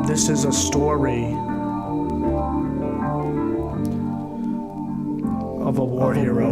This is a story of a war hero.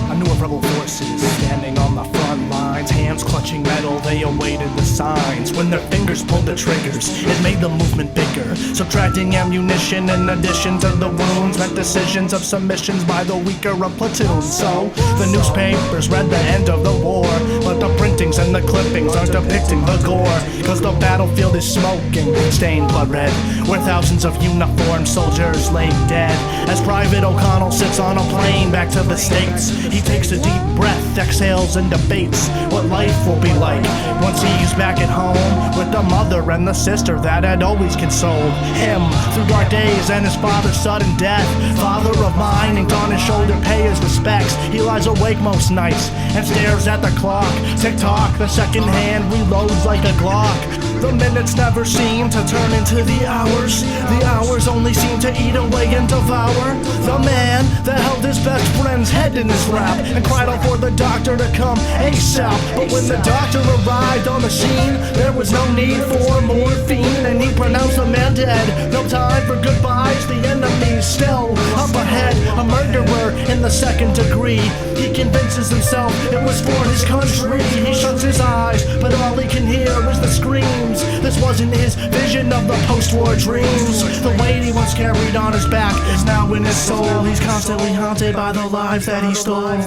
I knew of rebel forces standing on the front lines, hands clutching metal, they awaited the signs. When their fingers pulled the triggers, it made the movement bigger. Subtracting ammunition in addition to the wounds meant decisions of submissions by the weaker of platoons. So the newspapers read the end of the war, but the printings and the clippings aren't depicting the gore. Cause the battlefield is smoking, stained blood red, where thousands of uniformed soldiers lay dead. As Private O'Connell sits on a plane back to the States, he takes a deep breath, exhales and debates what life will be like once he's back at home with the mother and the sister that had always consoled him through dark days and his father's sudden death. Father of mine, inked on his shoulder, pay his respects. He lies awake most nights and stares at the clock. Tick-tock, the second hand reloads like a Glock. The minutes never seem to turn into the hours. The hours only seem to eat away and devour the man that held his best friend's head in his lap and cried out for the doctor to come ASAP. But when the doctor arrived on the scene, there was no need for morphine, and he pronounced the man dead. No time for goodbyes, the enemy's still up ahead. A murderer in the second degree. He convinces himself it was for his country. He shuts his eyes, but all he can hear is the screams. This wasn't his vision of the post-war dreams. The weight he once carried on his back is now in his soul. He's constantly haunted by the lives that he stole.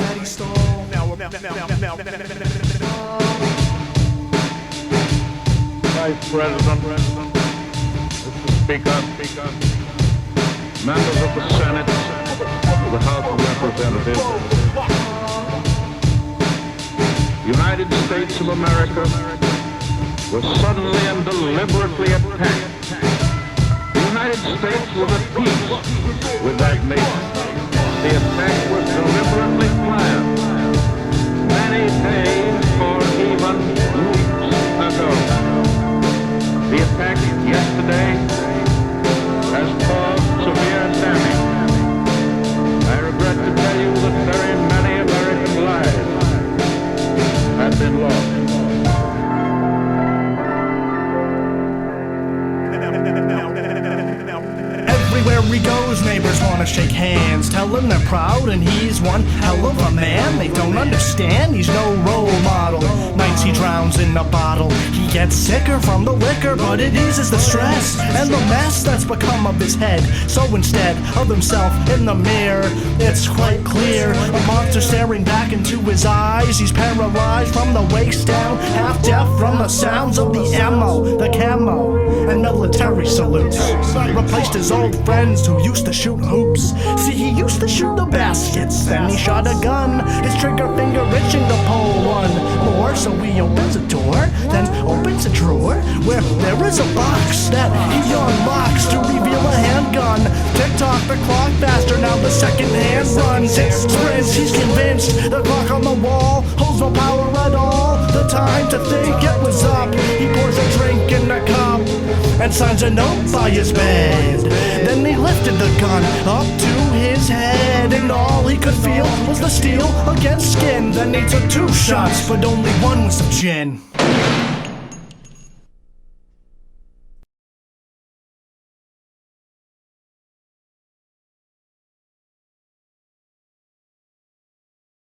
Vice President, Mr. Speaker, members of the Senate, the House of Representatives, United States of America was suddenly and deliberately attacked. The United States was at peace with that nation. The attack was deliberately planned many days or even weeks ago. The attack yesterday has caused severe damage. I regret to tell you that very many American lives have been lost. Everywhere he goes, neighbors wanna shake hands, tell him they're proud and he's one hell of a man. They don't understand, he's no role model. Nights he drowns in a bottle. He gets sicker from the liquor, but it eases the stress and the mess that's become of his head. So instead of himself in the mirror, it's quite clear, a monster staring back into his eyes. He's paralyzed from the waist down, half deaf from the sounds of the ammo, the camo, and military salutes. Replaced his old friends who used to shoot hoops. See, he used to shoot the baskets, then he shot a gun, his trigger finger itching to pull one more. So he opens a door, then opens a drawer where there is a box that he unlocks to reveal a handgun. Tick-tock, the clock faster, now the second hand runs. It sprints, he's convinced the clock on the wall holds no power at all. The time to think it was up. He pours a drink in a cup and signs a note by his bed. Then he lifted the gun up to his head, and all he could feel was the steel against skin. Then he took 2 shots, but only one was of gin.